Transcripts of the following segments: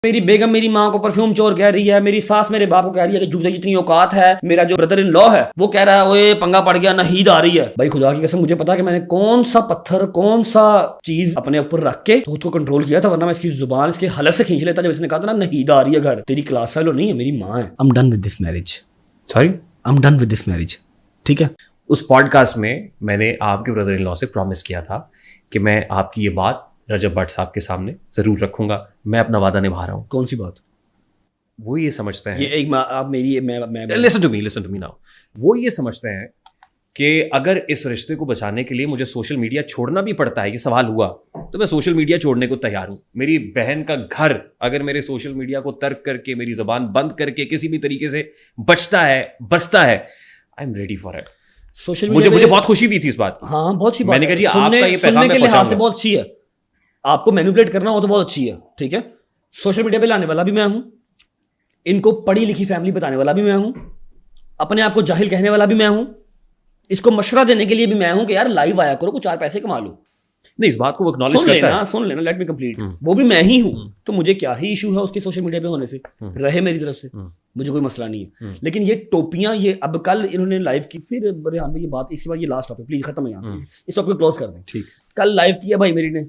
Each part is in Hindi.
मेरी बेगम मेरी माँ को परफ्यूम चोर कह रही है, मेरी सास मेरे बाप को कह रही है कि जूते जितनी औकात है, मेरा जो ब्रदर इन लॉ है वो कह रहा है ओए पंगा पड़ गया, नहीद आ रही है। भाई खुदा की कसम मुझे पता है कि मैंने कौन सा पत्थर कौन सा चीज अपने ऊपर रख के तो उसको कंट्रोल किया था, वरना मैं इसकी जुबान इसके हलक से खींच लेता जब इसने कहा था ना नहीद आ रही है घर। तेरी क्लास फेलो नहीं है, मेरी माँ है। I am done with this marriage. Sorry, I am done with this marriage. ठीक है, उस पॉडकास्ट में मैंने आपके ब्रदर इन लॉ से प्रॉमिस किया था कि मैं आपकी ये बात रजब भट्ट साहब के सामने जरूर रखूंगा। मैं अपना वादा निभा रहा हूँ। कौन सी बात? वो ये समझते हैं, ये एक आप मेरी मैं लिसन टू मी नाउ। वो ये समझते हैं कि अगर इस रिश्ते को बचाने के लिए मुझे सोशल मीडिया छोड़ना भी पड़ता है, ये सवाल हुआ, तो मैं सोशल मीडिया छोड़ने को तैयार हूं। मेरी बहन का घर अगर मेरे सोशल मीडिया को तर्क करके, मेरी जबान बंद करके किसी भी तरीके से बचता है, I am ready for it. Social मुझे बहुत खुशी भी थी इस बात की। हाँ, बहुत अच्छी बात मैंने कहा जी सुनने, आपका ये पैगाम सुनने के मैं लिहाज से पहुंचाऊंगा। बहुत अच्छी है। आपको मैनिपुलेट करना हो तो बहुत अच्छी है। ठीक है, सोशल मीडिया पे लाने वाला भी मैं हूं, इनको पढ़ी लिखी फैमिली बताने वाला भी मैं हूं, अपने आप को जाहिल कहने वाला भी मैं हूं, इसको मशवरा देने के लिए भी मैं हूं कि यार लाइव आया करो, कुछ 4 पैसे कमा लो। नहीं, इस बात को वो एक्नॉलेज करता है। सुन लेना, लेट मी कंप्लीट। वो भी मैं ही हूं, तो मुझे क्या ही इशू है उसके सोशल मीडिया पे होने से, रहे मेरी तरफ से, मुझे कोई मसला नहीं है। लेकिन ये टोपियां, ये अब कल इन्होंने लाइव की, फिर यहाँ पे ये बात, इसके बाद ये लास्ट टॉपिक प्लीज खत्म है यहाँ से, इस टॉपिक को क्लोज कर दें। ठीक, कल लाइव किया भाई मेरी ने,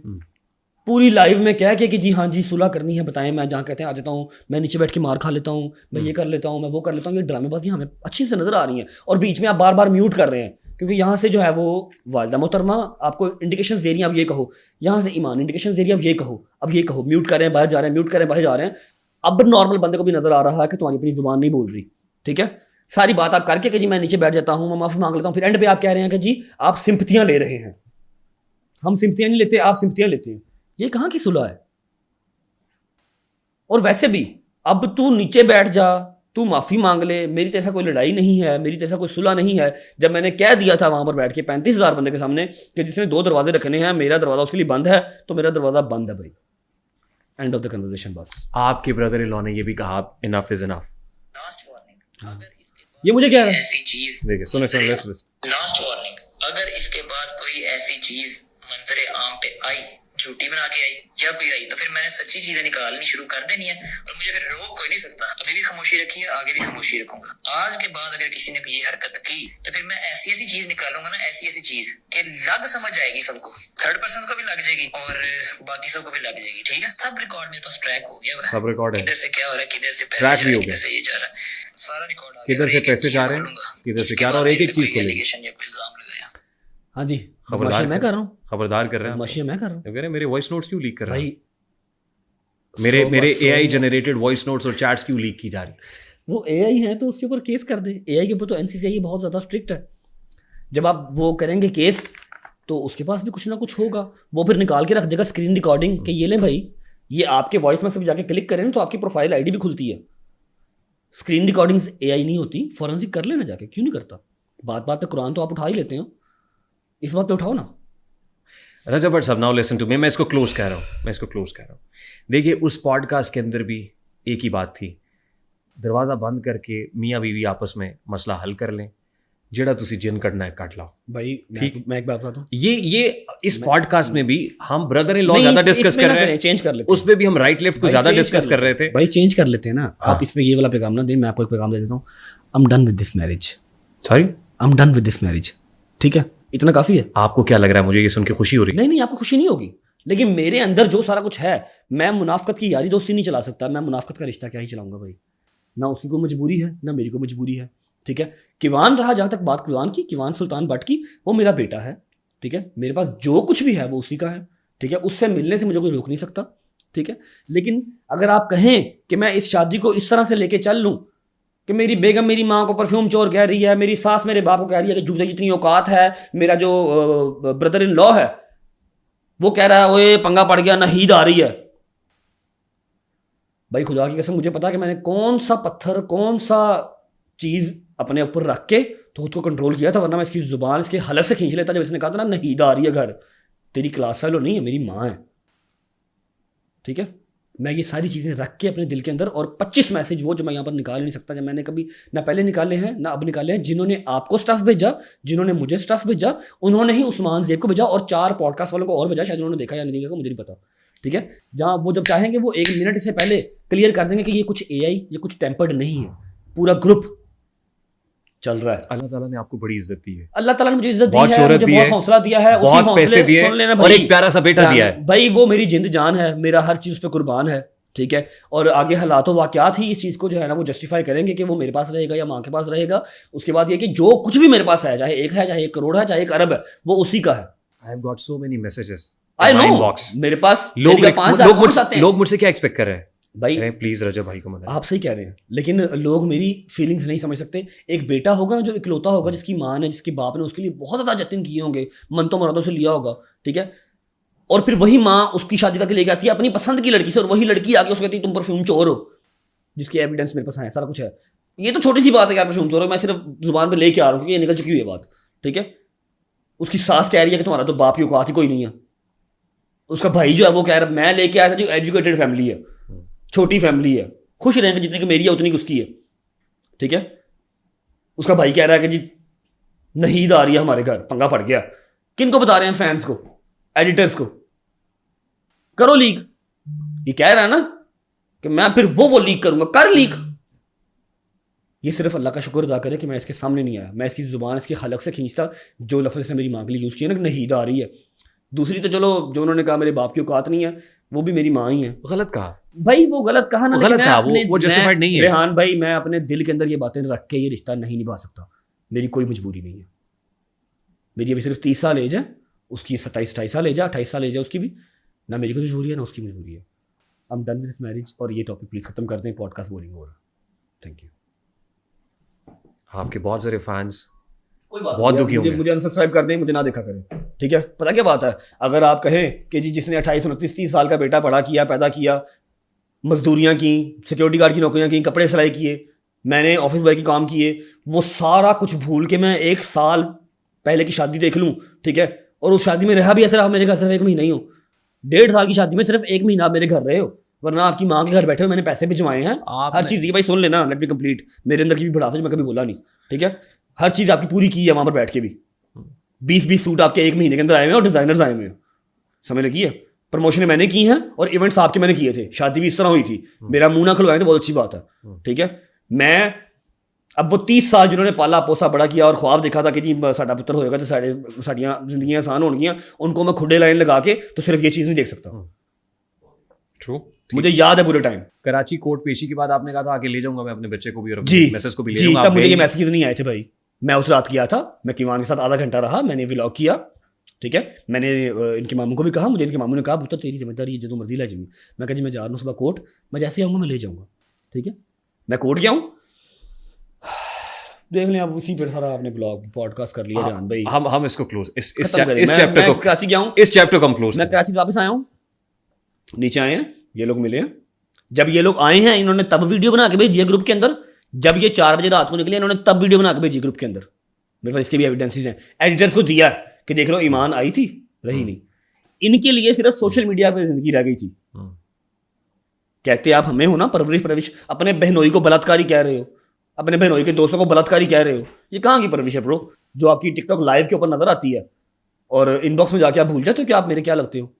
पूरी लाइव में कह के कि जी हाँ जी सुलह करनी है बताएं, मैं जहाँ कहते हैं आ जाता हूँ, मैं नीचे बैठ के मार खा लेता हूँ, मैं ये कर लेता हूँ, मैं वो कर लेता हूँ। ये ड्रामेबाजी हमें अच्छी से नजर आ रही है, और बीच में आप बार बार म्यूट कर रहे हैं, क्योंकि यहाँ से जो है वो वालिदा मोहतरमा आपको इंडिकेशंस दे रही हैं, अब ये कहो, यहाँ से ईमान इंडिकेशंस दे रही है, अब ये कहो, म्यूट कर रहे हैं बाहर जा रहे हैं, म्यूट कर रहे हैं बाहर जा रहे हैं। अब नॉर्मल बंदे को भी नजर आ रहा है कि तुम्हारी अपनी जुबान नहीं बोल रही। ठीक है, सारी बात आप करके कि जी मैं नीचे बैठ जाता हूँ, मैं माफी मांग लेता हूँ, फिर एंड पे आप कह रहे हैं कि जी आप सिंपतियां ले रहे हैं। हम सिंपतियां नहीं लेते, आप सिंपतियां लेते हैं। ये कहाँ की सुलह है? और वैसे भी अब तू नीचे बैठ जा, तू माफी मांग ले, मेरी जैसा कोई लड़ाई नहीं है, मेरी जैसा कोई सुलह नहीं है। जब मैंने कह दिया था वहां पर बैठ के 35,000 बंदे के सामने कि जिसने 2 दरवाजे रखने हैं, मेरा दरवाजा उसके लिए बंद है, तो मेरा दरवाजा बंद है भाई। End of the conversation. बस आपके ब्रदर इन लॉ ने ये भी कहा, enough is enough. Last warning, ये मुझे क्या है ऐसी चीज, देखिए सुने लास्ट वार्निंग, अगर इसके बाद कोई ऐसी चीज मंजरे आम पे आई, झूठी बना के आई या कोई आई, तो फिर मैंने सच्ची चीजें निकालनी शुरू कर देनी है, और मुझे फिर रोक कोई नहीं सकता। अभी भी खामोशी रखी है, आगे भी खामोशी रखूंगा। आज के बाद अगर किसी ने ये हरकत की तो फिर मैं ऐसी चीज निकालूंगा ना, ऐसी चीज कि लग समझ आएगी सबको, थर्ड पर्सन को भी लग जाएगी और बाकी सबको भी लग जाएगी। ठीक है, सब रिकॉर्ड मेरे पास ट्रैक हो गया हुआ है, सब रिकॉर्ड है, किधर से क्या हो रहा है, किधर से ट्रैक भी हो गया, किधर से ये जा रहा है, सारा रिकॉर्ड आ गया। किधर से पैसे जा रहे हैं, किधर से क्या, और एक चीज को एलिगेशन या कोई इल्जाम लगाया। हाँ जी, खबरदार मैं कर रहा हूँ, खबरदार कर रहे हैं। बदमाशी मैं कर रहा हूँ कह रहे हैं मेरे वॉइस नोट्स क्यों लीक कर रहे हैं भाई। मेरे एआई जनरेटेड वॉइस नोट्स और चैट्स क्यों लीक की जा रही है? वो एआई है तो उसके ऊपर केस कर दे। एआई के ऊपर तो एनसीसीआई बहुत ज़्यादा स्ट्रिक्ट है। जब आप वो करेंगे केस तो उसके पास भी कुछ ना कुछ होगा, वो फिर निकाल के रख देगा स्क्रीन रिकॉर्डिंग कि ये लें भाई, ये आपके वॉइस में सब जाके क्लिक करें ना तो आपकी प्रोफाइल आईडी भी खुलती है। स्क्रीन रिकॉर्डिंग्स एआई नहीं होती, फॉरेंसिक कर लेना जाके, क्यों नहीं करता? बात बात पे कुरान तो आप उठा ही लेते हो, इस बात पे उठाओ ना। रजब भट्ट साहब, नाउ लिसन टू मी, मैं इसको क्लोज कह रहा हूँ। देखिए उस पॉडकास्ट के अंदर भी एक ही बात थी, दरवाज़ा बंद करके मियाँ बीवी आपस में मसला हल कर लें, जेड़ा तुसी जिन कटना है कट लाओ भाई। ठीक, मैं एक बात बताता हूँ, ये इस पॉडकास्ट में भी हम ब्रदर इन लॉ ज्यादा डिस्कस कर रहे हैं, चेंज कर लेते हैं। उसमें भी हम राइट लेफ्ट को ज्यादा डिस्कस कर रहे थे भाई। चेंज कर लेते हैं ना। आप इसमें ये वाला पैगाम ना दें, मैं आपको एक पैगाम दे देता हूँ। I am done with this marriage. Sorry, I am done with this marriage. ठीक है, इतना काफी है। आपको क्या लग रहा है? मुझे ये सुन के खुशी हो रही है। नहीं, आपको खुशी नहीं होगी, लेकिन मेरे अंदर जो सारा कुछ है, मैं मुनाफकत की यारी दोस्ती नहीं चला सकता। मैं मुनाफकत का रिश्ता क्या ही चलाऊंगा भाई? ना उसकी कोई मजबूरी है, ना मेरी कोई मजबूरी है। ठीक है, किवान रहा, जहाँ तक बात किवान की, किवान सुल्तान भट्ट की, वो मेरा बेटा है। ठीक है, मेरे पास जो कुछ भी है वो उसी का है। ठीक है, उससे मिलने से मुझे कोई रोक नहीं सकता। ठीक है, लेकिन अगर आप कहें कि मैं इस शादी को इस तरह से लेके चल लूँ कि मेरी बेगम मेरी माँ को परफ्यूम चोर कह रही है, मेरी सास मेरे बाप को कह रही है कि जूते जितनी औकात है, मेरा जो ब्रदर इन लॉ है वो कह रहा है ओए पंगा पड़ गया, नहीद आ रही है। भाई खुदा की कसम मुझे पता है कि मैंने कौन सा पत्थर कौन सा चीज अपने ऊपर रख के तो उसको कंट्रोल किया था, वरना मैं इसकी जुबान इसके हलक से खींच लेता जब इसने कहा था ना नहीद आ रही है घर। तेरी क्लास फेलो नहीं है, मेरी माँ है। ठीक है, मैं ये सारी चीज़ें रख के अपने दिल के अंदर, और 25 मैसेज वो जो मैं यहाँ पर निकाल नहीं सकता, जब मैंने कभी ना पहले निकाले हैं ना अब निकाले हैं, जिन्होंने आपको स्टफ भेजा, जिन्होंने मुझे स्टफ भेजा, उन्होंने ही उस्मान ज़ेब को भेजा और 4 पॉडकास्ट वालों को और भेजा। शायद उन्होंने देखा या नहीं देखा मुझे नहीं पता। ठीक है, जहाँ वो जब चाहेंगे वो 1 मिनट से पहले क्लियर कर देंगे कि ये कुछ AI, ये कुछ टेम्पर्ड नहीं है, पूरा ग्रुप चल रहा है। अल्लाह ताला ने आपको बड़ी इज्जत दी है, अल्लाह ताला ने मुझे इज्जत दी बहुत है, शोहरत मुझे दी बहुत है, हौसला दिया है, बहुत उसी पैसे दिए सुन लेना और भाई, एक प्यारा सा बेटा दिया है भाई वो मेरी जिंद जान है, मेरा हर चीज़ पे कुर्बान है, ठीक है। और आगे हालात वाक़यात ही इस चीज़ को जो है ना वो जस्टिफाई करेंगे कि वो मेरे पास रहेगा या माँ के पास रहेगा। उसके बाद ये कि जो कुछ भी मेरे पास है, चाहे 1 है, चाहे 1 करोड़ है, चाहे 1 अरब है, वो उसी का है। I have got so many messages I know, inbox, मेरे पास लोग 5,000 आते हैं लोग मुझसे क्या एक्सपेक्ट कर रहे हैं भाई। प्लीज रजब भाई को मना। आप सही कह रहे हैं, लेकिन लोग मेरी फीलिंग्स नहीं समझ सकते। एक बेटा होगा ना जो इकलौता होगा, जिसकी माँ ने, जिसके बाप ने उसके लिए बहुत ज़्यादा जतन किए होंगे, मनतो मुरादों से लिया होगा, ठीक है, और फिर वही माँ उसकी शादी करके लेके आती है अपनी पसंद की लड़की से, और वही लड़की आके उसको कहती है तुम परफ्यूम चोर हो, जिसकी एविडेंस मेरे पास है, सारा कुछ है। ये तो छोटी सी बात है यार, परफ्यूम चोर हो, मैं सिर्फ जुबान पे लेके आ रहा हूँ क्योंकि ये निकल चुकी हुई है बात, ठीक है। उसकी सास कह रही है कि तुम्हारा तो बाप की औकात ही कोई नहीं है। उसका भाई जो है वो कह रहा है मैं लेके आया था जो एजुकेटेड फैमिली है, छोटी फैमिली है, खुश रहेंगे जितनी कि मेरी है उतनी उसकी है, ठीक है। उसका भाई कह रहा है कि जी नहीद आ रही है हमारे घर, पंगा पड़ गया। किन को बता रहे हैं? फैंस को, एडिटर्स को। करो लीक, ये कह रहा है ना कि मैं फिर वो लीक करूंगा, कर लीक। ये सिर्फ अल्लाह का शुक्र अदा करे कि मैं इसके सामने नहीं आया, मैं इसकी जुबान इसकी हलक से खींचता जो लफ्ज़ से मेरी माँ के लिए यूज़ किया ना, नहीद आ रही है। दूसरी तो चलो जो उन्होंने कहा मेरे बाप की औकात नहीं है, वो भी मेरी माँ ही है। गलत कहा भाई, वो गलत कहा ना, गलत कहा, वो जस्टिफाइड नहीं है। रेहान भाई, मैं अपने दिल के अंदर ये बातें रख के ये रिश्ता नहीं निभा सकता, मेरी कोई मजबूरी नहीं है। मेरी अभी सिर्फ 30 साल एज है, उसकी 27-28 साल एज है, 28 साल एज है उसकी भी, ना मेरी कोई मजबूरी है ना उसकी मजबूरी है। I am done with marriage. और ये टॉपिक प्लीज खत्म कर दें, पॉडकास्ट बोरिंग हो रहा है। Thank you. आपके बहुत सारे फैंस कोई बात बहुत नहीं, दुखी होंगे। मुझे अनसब्सक्राइब कर दें, मुझे ना देखा करें, ठीक है। पता क्या बात है, अगर आप कहें कि जी जिसने 28, 29, 30 साल का बेटा पढ़ा किया, पैदा किया, मजदूरियाँ की, सिक्योरिटी गार्ड की नौकरियाँ की, कपड़े सिलाई किए, मैंने ऑफिस बॉय के काम किए, वो सारा कुछ भूल के मैं 1 साल पहले की शादी देख लूँ, ठीक है, और उस शादी में रहा भी ऐसे रहा मेरे घर सिर्फ 1 महीना ही हो, 1.5 साल की शादी में सिर्फ 1 महीना आप मेरे घर रहे हो, वरना आपकी माँ के घर बैठे हो, मैंने पैसे भी जमाए हैं, हर चीज़। ये भाई सुन लेना, लेट मी कंप्लीट, मेरे अंदर की भी भड़ास है, मैं कभी बोला नहीं, ठीक है। हर चीज़ आपकी पूरी की है वहाँ पर बैठ के भी। 20-20 सूट आपके 1 महीने के अंदर आए हुए हैं और डिज़ाइनर्स आए हुए हैं, समझ लगी है। प्रमोशन मैंने की हैं और इवेंट्स आपके मैंने किए थे, शादी भी इस तरह हुई थी, मेरा मुंह ना खुलवाएं तो बहुत अच्छी बात है, ठीक है। मैं अब वो 30 साल जिन्होंने पाला पोसा बड़ा किया और ख्वाब देखा था कि जी साडा पुत्र होएगा तो साड़ियाँ जिंदगी आसान होंगियाँ, उनको मैं खुडे लाइन लगा के तो सिर्फ ये चीज़ नहीं देख सकता। ट्रू, मुझे याद है पूरे टाइम कराची कोर्ट पेशी के बाद आपने कहा था आके ले जाऊंगा मैं अपने बच्चे को भी और जी मैसेज को भी ले जी, जाऊंगा। तब मुझे ये मैसेज नहीं आए थे भाई। मैं उस रात गया था, मैं किवान के साथ आधा घंटा रहा, मैंने व्लॉग किया, ठीक है। मैंने इनके मामू को भी कहा, मुझे इनके मामू ने कहा पुत्र तेरी जिम्मेदारी है, जो मर्जी ला जमी। मैं कहा जी मैं जा रहा हूँ सुबह कोर्ट, मैं जैसे आऊँगा मैं ले जाऊँगा, ठीक है। मैं कोर्ट गया हूँ, देख लें आप, उसी पर सारा आपने ब्लॉग पॉडकास्ट कर लिया जान भाई। हम इसको क्लोज, इस खत्म करें। चैप्टर को, कराची गया हूँ, इस चैप्टर को हम क्लोज। मैं कराची से वापस आया हूँ, नीचे आए हैं ये लोग मिले हैं। जब ये लोग आए हैं इन्होंने तब वीडियो बना के भेजी है ग्रुप के अंदर, जब ये 4 बजे रात को निकले इन्होंने तब वीडियो बना के भेजी ग्रुप के अंदर। मेरे पास इसके भी एविडेंसेस हैं, एडिटर्स को दिया कि देख लो ईमान आई थी, रही नहीं। इनके लिए सिर्फ सोशल मीडिया पर जिंदगी रह गई थी। कहते आप हमें हो ना परवरिश, अपने बहनोई को बलात्कारी कह रहे हो, अपने बहनोई के दोस्तों को बलात्कारी कह रहे हो, ये कहाँ की परवरिश है ब्रो, जो आपकी टिकटॉक लाइव के ऊपर नजर आती है और इनबॉक्स में जाके आप भूल जाते हो कि आप मेरे क्या लगते हो।